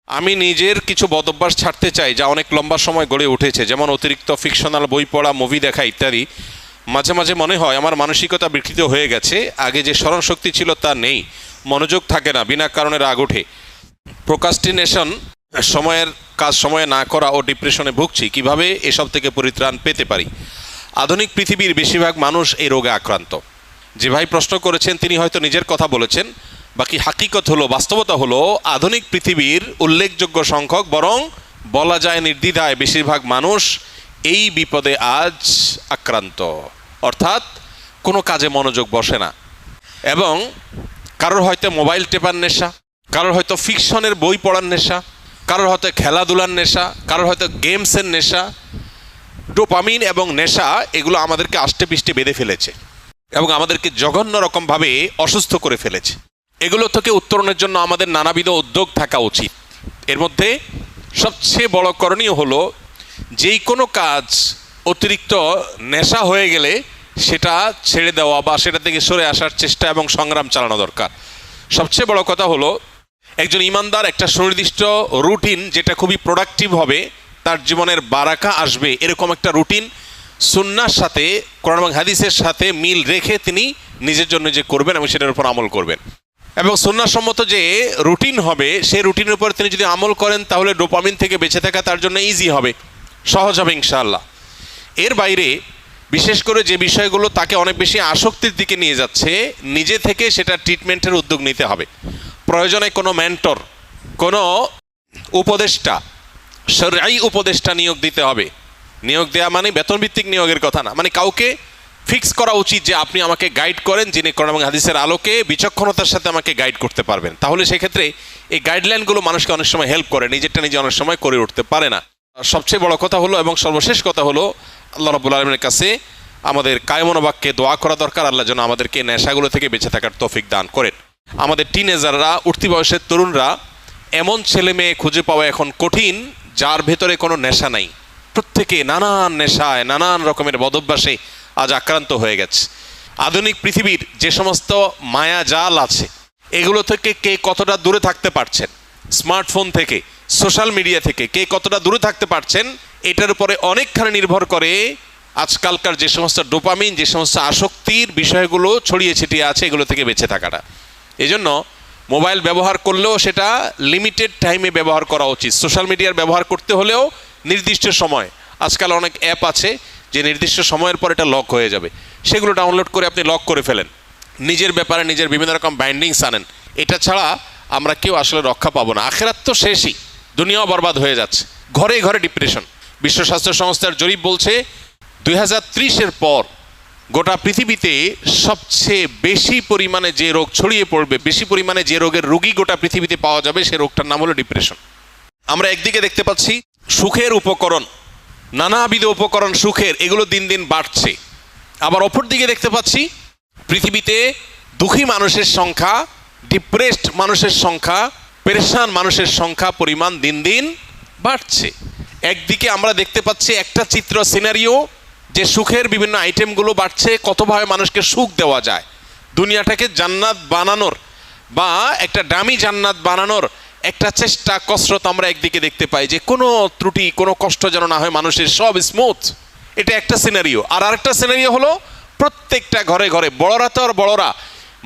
আমি নিজের কিছু বদভ্যাস ছাড়তে চাই যা অনেক লম্বা সময় গড়ে উঠেছে, যেমন অতিরিক্ত ফিকশনাল বই পড়া, মুভি দেখা ইত্যাদি। মাঝে মাঝে মনে হয় আমার মানসিকতা বিকৃত হয়ে গেছে, আগে যে স্মরণশক্তি ছিল তা নেই, মনোযোগ থাকে না, বিনা কারণে রাগ ওঠে। প্রোক্রাস্টিনেশন, সময়ের কাজ সময়ে না করা ও ডিপ্রেশনে ভুগছি। কিভাবে এসব থেকে পরিত্রাণ পেতে পারি? আধুনিক পৃথিবীর বেশিরভাগ মানুষ এই রোগে আক্রান্ত। যে ভাই প্রশ্ন করেছেন তিনি হয়তো নিজের কথা বলেছেন, বাকি হাকিকত হলো, বাস্তবতা হলো আধুনিক পৃথিবীর উল্লেখযোগ্য সংখ্যক, বরং বলা যায় নির্দ্বিধায় বেশিরভাগ মানুষ এই বিপদে আজ আক্রান্ত। অর্থাৎ কোনো কাজে মনোযোগ বসে না, এবং কারোর হয়তো মোবাইল টেপার নেশা, কারোর হয়তো ফিকশনের বই পড়ার নেশা, কারোর হয়তো খেলাধুলার নেশা, কারোর হয়তো গেমসের নেশা। ডোপামিন এবং নেশা এগুলো আমাদেরকে আষ্টে পিষ্টে বেঁধে ফেলেছে এবং আমাদেরকে জঘন্য রকমভাবে অসুস্থ করে ফেলেছে। এগুলো থেকে উত্তরণের জন্য আমাদের নানাবিধ উদ্যোগ থাকা উচিত। এর মধ্যে সবচেয়ে বড় করণীয় হলো যেই কোনো কাজ অতিরিক্ত নেশা হয়ে গেলে সেটা ছেড়ে দেওয়া বা সেটা থেকে সরে আসার চেষ্টা এবং সংগ্রাম চালানো দরকার। সবচেয়ে বড় কথা হলো একজন ইমানদার একটা সুনির্দিষ্ট রুটিন, যেটা খুবই প্রোডাক্টিভ হবে, তার জীবনের বারাকা আসবে, এরকম একটা রুটিন সুন্নাহর সাথে, কোরআন এবং হাদিসের সাথে মিল রেখে তিনি নিজের জন্য যে করবেন এবং সেটার উপর আমল করবেন। এবং সুন্নাহসম্মত যে রুটিন হবে সেই রুটিনের উপর তিনি যদি আমল করেন তাহলে ডোপামিন থেকে বেঁচে থাকা তার জন্য ইজি হবে, সহজ হবে ইনশাআল্লাহ। এর বাইরে বিশেষ করে যে বিষয়গুলো তাকে অনেক বেশি আসক্তির দিকে নিয়ে যাচ্ছে, নিজে থেকে সেটা ট্রিটমেন্টের উদ্যোগ নিতে হবে। প্রয়োজনে কোনো মেন্টর, কোনো উপদেষ্টা, শরঈ উপদেষ্টা নিয়োগ দিতে হবে। নিয়োগ দেওয়া মানে বেতনভিত্তিক নিয়োগের কথা না, মানে কাউকে ফিক্স করা উচিত যে আপনি আমাকে গাইড করেন, যিনি কোরআন এবং হাদিসের আলোকে বিচক্ষণতার সাথে আমাকে গাইড করতে পারবেন। তাহলে সেক্ষেত্রে এই গাইডলাইনগুলো মানুষকে অনেক সময় হেল্প করে, নিজেরটা নিজে অনেক সময় করে উঠতে পারে না। সবচেয়ে বড় কথা হলো এবং সর্বশেষ কথা হলো আল্লাহ রাব্বুল আলামিনের কাছে আমাদের কায়মনো বাক্যে দোয়া করা দরকার, আল্লাহ যেন আমাদেরকে নেশাগুলো থেকে বেঁচে থাকার তৌফিক দান করেন। আমাদের টিনেজাররা, উঠতি বয়সের তরুণরা, এমন ছেলে মেয়ে খুঁজে পাওয়া এখন কঠিন যার ভেতরে কোনো নেশা নাই। প্রত্যেকে নানান নেশায়, নানান রকমের বদভ্যাসে আজ আক্রান্ত হয়ে গেছে। আধুনিক পৃথিবীর যে সমস্ত মায়া জাল আছে এগুলো থেকে কে কতটা দূরে থাকতে পারছেন, স্মার্টফোন থেকে, সোশ্যাল মিডিয়া থেকে কে কতটা দূরে থাকতে পারছেন, এটার উপরে অনেকখানি নির্ভর করে আজকালকার যে সমস্ত ডোপামিন, যে সমস্ত আসক্তির বিষয়গুলো ছড়িয়ে ছিটিয়ে আছে, এগুলো থেকে বেঁচে থাকাটা। এই জন্য মোবাইল ব্যবহার করলেও সেটা লিমিটেড টাইমে ব্যবহার করা উচিত। সোশ্যাল মিডিয়ার ব্যবহার করতে হলেও নির্দিষ্ট সময়, আজকাল অনেক অ্যাপ আছে যে নির্দিষ্ট সময়ের পর এটা লক হয়ে যাবে, সেগুলো ডাউনলোড করে আপনি লক করে ফেলেন। নিজের ব্যাপারে নিজের বিভিন্ন রকম বাইন্ডিংস আনেন। এটা ছাড়া আমরা কেউ আসলে রক্ষা পাবো না। আখেরাত তো শেষই, দুনিয়াও বরবাদ হয়ে যাচ্ছে। ঘরে ঘরে ডিপ্রেশন। বিশ্ব স্বাস্থ্য সংস্থার জরিপ বলছে 2030-এর পর গোটা পৃথিবীতে সবচেয়ে বেশি পরিমাণে যে রোগ ছড়িয়ে পড়বে, বেশি পরিমাণে যে রোগের রোগী গোটা পৃথিবীতে পাওয়া যাবে, সে রোগটার নাম হলো ডিপ্রেশন। আমরা একদিকে দেখতে পাচ্ছি সুখের উপকরণ, নানাবিধ উপকরণ সুখের, এগুলো দিন দিন বাড়ছে। আবার অপর দিকে দেখতে পাচ্ছি পৃথিবীতে দুঃখী মানুষের সংখ্যা, ডিপ্রেসড মানুষের সংখ্যা, পেরেশান মানুষের সংখ্যা, পরিমাণ দিন দিন বাড়ছে। একদিকে আমরা দেখতে পাচ্ছি একটা চিত্র, সিনারিও, যে সুখের বিভিন্ন আইটেমগুলো বাড়ছে, কতভাবে মানুষকে সুখ দেওয়া যায়, দুনিয়াটাকে জান্নাত বানানোর বা একটা দামি জান্নাত বানানোর একটা চেষ্টা, কসরত আমরা একদিকে দেখতে পাই, যে কোনো ত্রুটি, কোনো কষ্ট যেন না হয় মানুষের, সব স্মুথ। এটা একটা সিনারিও। আর আরেকটা সিনারিও হলো প্রত্যেকটা ঘরে ঘরে, বড়রা তো আর বড়রা,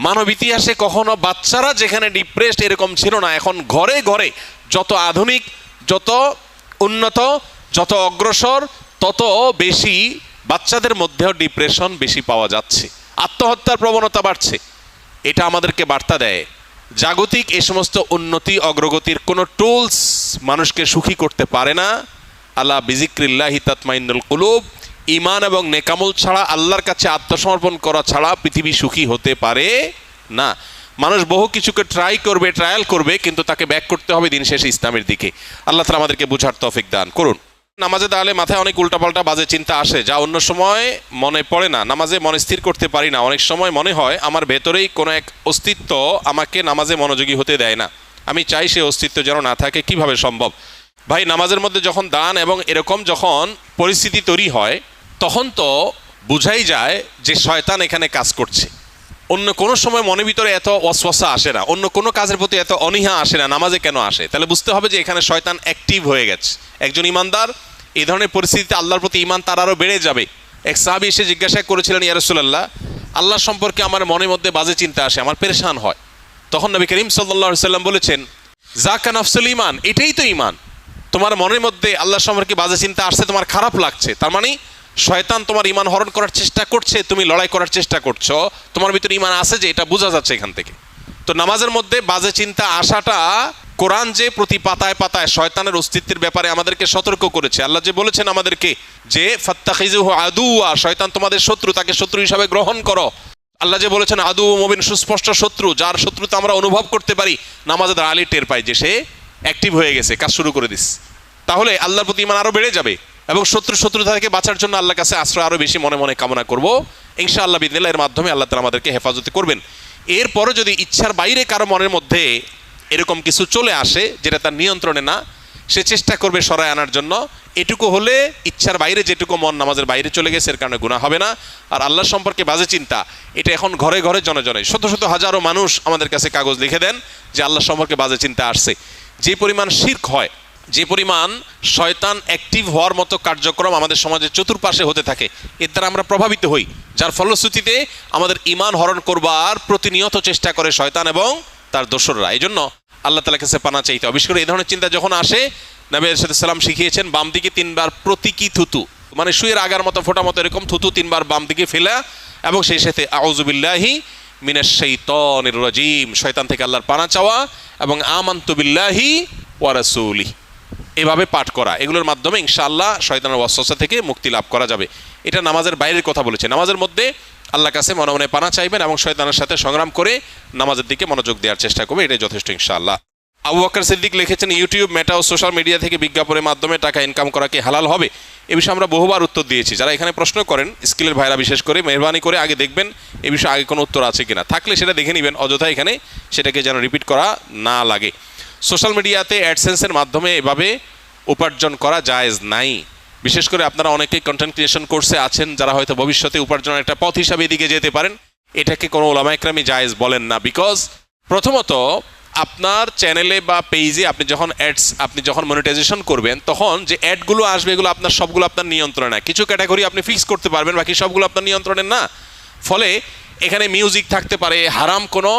মানব ইতিহাসে কখনো বাচ্চারা যেখানে ডিপ্রেসড এরকম ছিল না, এখন ঘরে ঘরে যত আধুনিক, যত উন্নত, যত অগ্রসর, তত বেশি বাচ্চাদের মধ্যেও ডিপ্রেশন বেশি পাওয়া যাচ্ছে, আত্মহত্যার প্রবণতা বাড়ছে। এটা আমাদেরকে বার্তা দেয় জাগতিক এই সমস্ত উন্নতি অগ্রগতির কোনো টুলস মানুষকে সুখী করতে পারে না। আল্লাহ বিজিক্রিল্লাহি তাতমাইন্নুল কুলুব, ঈমান এবং নেকামল ছাড়া, আল্লাহর কাছে আত্মসমর্পণ করা ছাড়া পৃথিবী সুখী হতে পারে না। মানুষ বহু কিছুকে ট্রায়াল করবে, কিন্তু তাকে ব্যাক করতে হবে দিন শেষে ইসলামের দিকে। আল্লাহ তাআলা আমাদেরকে বুঝার তৌফিক দান করুন। নামাজে দাঁড়ালে মাথায় অনেক উল্টাপাল্টা বাজে চিন্তা আসে, যা অন্য সময় মনে পড়ে না। নামাজে মনে স্থির করতে পারি না। অনেক সময় মনে হয় আমার ভেতরেই কোনো এক অস্তিত্ব আমাকে নামাজে মনোযোগী হতে দেয় না। আমি চাই সে অস্তিত্ব যেন না থাকে। কিভাবে সম্ভব? ভাই, নামাজের মধ্যে যখন দান এবং এরকম যখন পরিস্থিতি তৈরি হয়, তখন তো বুঝাই যায় যে শয়তান এখানে কাজ করছে। অন্য কোনো সময় মনের ভিতরে এত ওয়াসওয়াসা আসে না, অন্য কোনো কাজের প্রতি এত অনীহা আসে না, নামাজে কেন আসে? তাহলে বুঝতে হবে যে এখানে শয়তান অ্যাক্টিভ হয়ে গেছে। একজন ইমানদার এই ধরনের পরিস্থিতিতে আল্লাহর প্রতি ইমান তার আরও বেড়ে যাবে। এক সাহাবী এসে জিজ্ঞাসা করেছিলেন, ইয়া রাসূলুল্লাহ, আল্লাহ সম্পর্কে আমার মনের মধ্যে বাজে চিন্তা আসে, আমার পেরেশান হয়। তখন নবী করিম সাল্লাল্লাহু আলাইহি সাল্লাম বলেছেন, যাকা নাফসুল ঈমান, এটাই তো ঈমান। তোমার মনের মধ্যে আল্লাহ সম্পর্কে বাজে চিন্তা আসছে, তোমার খারাপ লাগছে, তার মানে শয়তান তোমার ঈমান হরণ করার চেষ্টা করছে, তুমি লড়াই করার চেষ্টা করছো, তোমার ভিতরে ঈমান আছে যে এটা বোঝা যাচ্ছে এখান থেকে। তো নামাজের মধ্যে বাজে চিন্তা আসাটা, কোরআন যে প্রতি পাতায় পাতায় শয়তানের অস্তিত্বের ব্যাপারে আমাদেরকে সতর্ক করেছে। আল্লাহ যে বলেছেন আমাদেরকে যে ফাত্তাখিজুহু আদুওয়া, শয়তান তোমাদের শত্রু, তাকে শত্রু হিসাবে গ্রহণ করো। আল্লাহ যে বলেছেন আদু মুবিন, সুস্পষ্ট শত্রু, যার শত্রুতা আমরা অনুভব করতে পারি, নামাজের আলী টের পাই যে সে অ্যাক্টিভ হয়ে গেছে, কাজ শুরু করে দিস। তাহলে আল্লাহর প্রতি ঈমান আরো বেড়ে যাবে এবং শত্রুতা থেকে বাঁচার জন্য আল্লাহর কাছে আশ্রয় আরো বেশি মনে মনে কামনা করব ইনশাআল্লাহ বিদিনিল্লাহ। এর মাধ্যমে আল্লাহ তাআলা আমাদেরকে হেফাজত করবেন। এরপরে যদি ইচ্ছার বাইরে কারো মনের মধ্যে এরকম কিছু চলে আসে যেটা তার নিয়ন্ত্রণে না, সে চেষ্টা করবে সরায় আনার জন্য। এটুকু হলে ইচ্ছার বাইরে যেটুকু মন নামাজের বাইরে চলে গেছে, এর কারণে গুনাহ হবে না। আর আল্লাহ সম্পর্কে বাজে চিন্তা, এটা এখন ঘরে ঘরে জনে জনে শত শত হাজারো মানুষ আমাদের কাছে কাগজ লিখে দেন যে আল্লাহ সম্পর্কে বাজে চিন্তা আসছে। যে পরিমাণ শিরক হয়, যে পরিমাণ শয়তান অ্যাক্টিভ হওয়ার মতো কার্যক্রম আমাদের সমাজের চতুর্পাশে হতে থাকে, এর দ্বারা আমরা প্রভাবিত হই, যার ফলশ্রুতিতে আমাদের ঈমান হরণ করবার প্রতিনিয়ত চেষ্টা করে শয়তান এবং তার দোসররা। এই জন্য আল্লাহ তাআলার কাছে পানা চাইতে হবে। বিশেষ করে এই ধরনের চিন্তা যখন আসে, নবী সাল্লাল্লাহু আলাইহি ওয়াসাল্লাম শিখিয়েছেন বাম দিকে 3 বার প্রতীকী থুতু, মানে শুয়ের আগার মতো ফোঁটা মতো এরকম থুতু 3 বার বাম দিকে ফেলা, এবং সেই সাথে আউযু বিল্লাহি মিনাশ শাইতানির রাজিম, শয়তান থেকে আল্লাহর পানা চাওয়া, এবং আমানতু বিল্লাহি ওয়া রাসূলিহি, এভাবে পাঠ করা। এগুলোর মাধ্যমে ইনশাআল্লাহ শয়তানের ওয়াসওয়াসা থেকে মুক্তি লাভ করা যাবে। এটা নামাজের বাইরের কথা বলেছে। নামাজের মধ্যে আল্লাহর কাছে মনে মনে পানা চাইবেন এবং শয়তানের সাথে সংগ্রাম করে নামাজের দিকে মনোযোগ দেওয়ার চেষ্টা করবে, এটাই যথেষ্ট ইনশাআল্লাহ। আবু বকর সিদ্দিক লিখেছেন, ইউটিউব, মেটা ও সোশ্যাল মিডিয়া থেকে বিজ্ঞাপনের মাধ্যমে টাকা ইনকাম করা কি হালাল হবে? এ বিষয়ে আমরা বহুবার উত্তর দিয়েছি। যারা এখানে প্রশ্ন করেন, স্কিলের ভাইরা বিশেষ করে, মেহরবানি করে আগে দেখবেন এ বিষয়ে আগে কোনো উত্তর আছে কিনা, থাকলে সেটা দেখে নেবেন, অযথা এখানে সেটাকে যেন রিপিট করা না লাগে। সোশ্যাল মিডিয়াতে অ্যাডসেন্সের মাধ্যমে এভাবে উপার্জন করা জায়েজ নাই। বিশেষ করে আপনারা অনেকেই কন্টেন্ট ক্রিয়েশন কোর্সে আছেন, যারা হয়তো ভবিষ্যতে উপার্জনের একটা পথ হিসাবে এদিকে যেতে পারেন। এটাকে কোনো উলামা ইকরামই জায়েজ বলেন না। বিকজ প্রথমত আপনার চ্যানেলে বা পেজে আপনি যখন মনিটাইজেশন করবেন, তখন যে অ্যাডগুলো আসবে এগুলো আপনার সবগুলো আপনার নিয়ন্ত্রণে না। কিছু ক্যাটাগরি আপনি ফিক্স করতে পারবেন, বাকি সবগুলো আপনার নিয়ন্ত্রণে না। ফলে এখানে মিউজিক থাকতে পারে, হারাম কোনো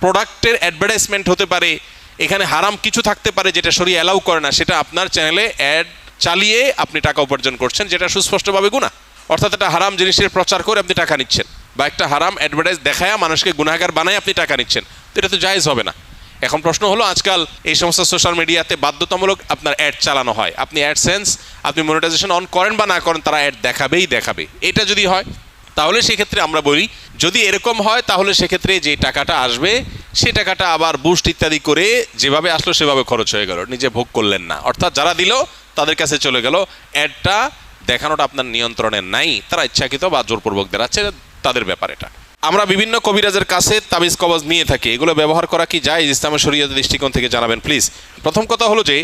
প্রোডাক্টের অ্যাডভার্টাইজমেন্ট হতে পারে, এখানে হারাম কিছু থাকতে পারে যেটা শরীয়ত অ্যালাউ করে না, সেটা আপনার চ্যানেলে অ্যাড চালিয়ে আপনি টাকা উপার্জন করছেন, যেটা সুস্পষ্টভাবে গুনাহ। অর্থাৎ একটা হারাম জিনিসের প্রচার করে আপনি টাকা নিচ্ছেন, বা একটা হারাম অ্যাডভার্টাইজ দেখায় মানুষকে গুনাহগার বানায় আপনি টাকা নিচ্ছেন, তো এটা তো জায়েজ হবে না। এখন প্রশ্ন হলো, আজকাল এই সমস্ত সোশ্যাল মিডিয়াতে বাধ্যতামূলক আপনার অ্যাড চালানো হয়। আপনি অ্যাডসেন্স, আপনি মনিটাইজেশন অন করেন বা না করেন, তারা অ্যাড দেখাবে। এটা যদি হয় তাহলে সেক্ষেত্রে আমরা বলি, যদি এরকম হয় তাহলে সেক্ষেত্রে যে টাকাটা আসবে সে টাকাটা আবার বুস্ট ইত্যাদি করে যেভাবে আসলো সেভাবে খরচ হয়ে গেল, নিজে ভোগ করলেন না। অর্থাৎ যারা দিল তাদের কাছে চলে গেল, অ্যাডটা দেখানোটা আপনার নিয়ন্ত্রণে নাই, তারা ইচ্ছাকৃত বা জোরপূর্বক দেখাচ্ছে, তাদের ব্যাপার এটা। আমরা বিভিন্ন কবিরাজের কাছে তাবিজ কবজ নিয়ে থাকি, এগুলো ব্যবহার করা কি জায়েজ ইসলামের শরীয়তের দৃষ্টিকোণ থেকে জানাবেন প্লিজ। প্রথম কথা হলো যে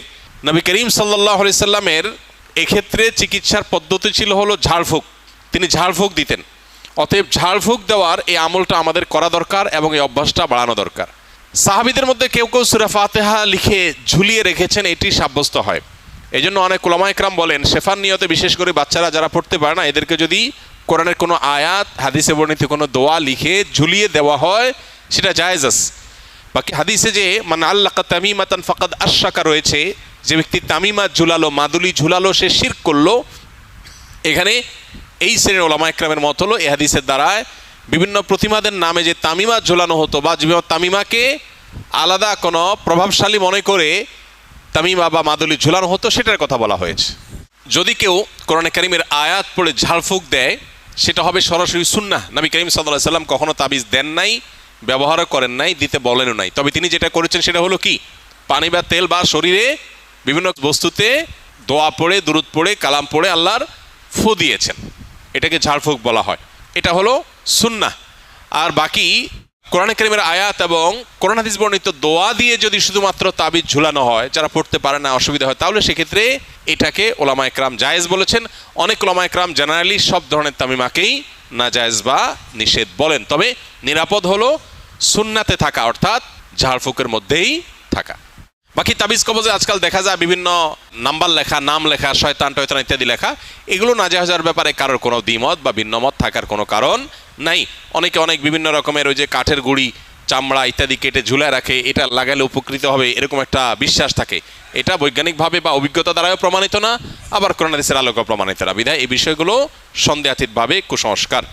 নবী করিম সাল্লাল্লাহু আলাইহি সাল্লামের এক্ষেত্রে চিকিৎসার পদ্ধতি ছিল হলো ঝাড়ফুঁক, তিনি ঝাড়ফুঁক দিতেন। অতএব ঝাড়ফুঁক দেওয়ার এই আমলটা আমাদের করা দরকার এবং এই অভ্যাসটা বাড়ানো দরকার। সাহাবীদের মধ্যে কেউ কেউ সূরা ফাতিহা লিখে ঝুলিয়ে রেখেছেন, এটি সাব্যস্ত হয়। এই জন্য অনেক উলামা ইকরাম বলেন, শেফার নিয়তে বিশেষ করে বাচ্চারা যারা পড়তে পারে না, এদেরকে যদি কোরআনের কোনো আয়াত, হাদিসে বর্ণিত কোনো দোয়া লিখে ঝুলিয়ে দেওয়া হয় সেটা জায়েজ আছে। বাকি হাদিসে যে মান আল্লাকা তামিমাতান ফাকাদ আশরাকা রয়েছে, যে ব্যক্তি তামিমা ঝুলালো, মাদুলি ঝুলালো, সে শিরক করলো। এখানে এই শ্রেণীর ওলামা ইকরামের মত হলো এই হাদিসের দ্বারায় বিভিন্ন প্রতিমাদের নামে যে তামিমা ঝোলানো হতো বা তামিমাকে আলাদা কোনো প্রভাবশালী মনে করে তামিমা বা মাদুলি ঝুলানো হতো, সেটার কথা বলা হয়েছে। যদি কেউ কোরআনে কারিমের আয়াত পড়ে ঝাড়ফুঁক দেয়, সেটা হবে সরাসরি সুন্নাহ। নবী করিম সাল্লাল্লাহু আলাইহি সাল্লাম কখনো তাবিজ দেন নাই, ব্যবহারও করেন নাই, দিতে বলেনও নাই। তবে তিনি যেটা করেছেন সেটা হলো কি, পানি বা তেল বা শরীরে বিভিন্ন বস্তুতে দোয়া পড়ে, দুরূদ পড়ে, কালাম পড়ে আল্লাহর ফু দিয়েছেন, এটাকে ঝাড়ফুঁক বলা হয়। এটা হলো সুন্নাহ। আর বাকি কোরআনে কারিমের আয়াত এবং কোরআন হাদিস বর্ণিত দোয়া দিয়ে যদি শুধুমাত্র তাবিজ ঝুলানো হয়, যারা পড়তে পারে না, অসুবিধা হয়, তাহলে সেক্ষেত্রে এটাকে ওলামা ইকরাম জায়েজ বলেছেন। অনেক ওলামা ইকরাম জেনারেলি সব ধরনের তামিমাকেই নাজায়েজ বা নিষেধ বলেন। তবে নিরাপদ হলো সুন্নাতে থাকা, অর্থাৎ ঝাড়ফুঁকের মধ্যেই থাকা। বাকি তাবিজ কবজে আজকাল দেখা যায় বিভিন্ন নাম্বার লেখা, নাম লেখা, শয়তান টয়তান ইত্যাদি লেখা, এগুলো নাজায়েজের ব্যাপারে কারোর কোনো দ্বিমত বা ভিন্নমত থাকার কোনো কারণ নাই। অনেকে অনেক বিভিন্ন রকমের ওই যে কাঠের গুঁড়ি, চামড়া ইত্যাদি কেটে ঝুলায় রাখে, এটা লাগালে উপকৃত হবে এরকম একটা বিশ্বাস থাকে। এটা বৈজ্ঞানিকভাবে বা অভিজ্ঞতা দ্বারাও প্রমাণিত না, আবার কোরআন হাদিসের আলোকেও প্রমাণিত না। বিধায় এই বিষয়গুলো সন্দেহাতীতভাবে কুসংস্কার।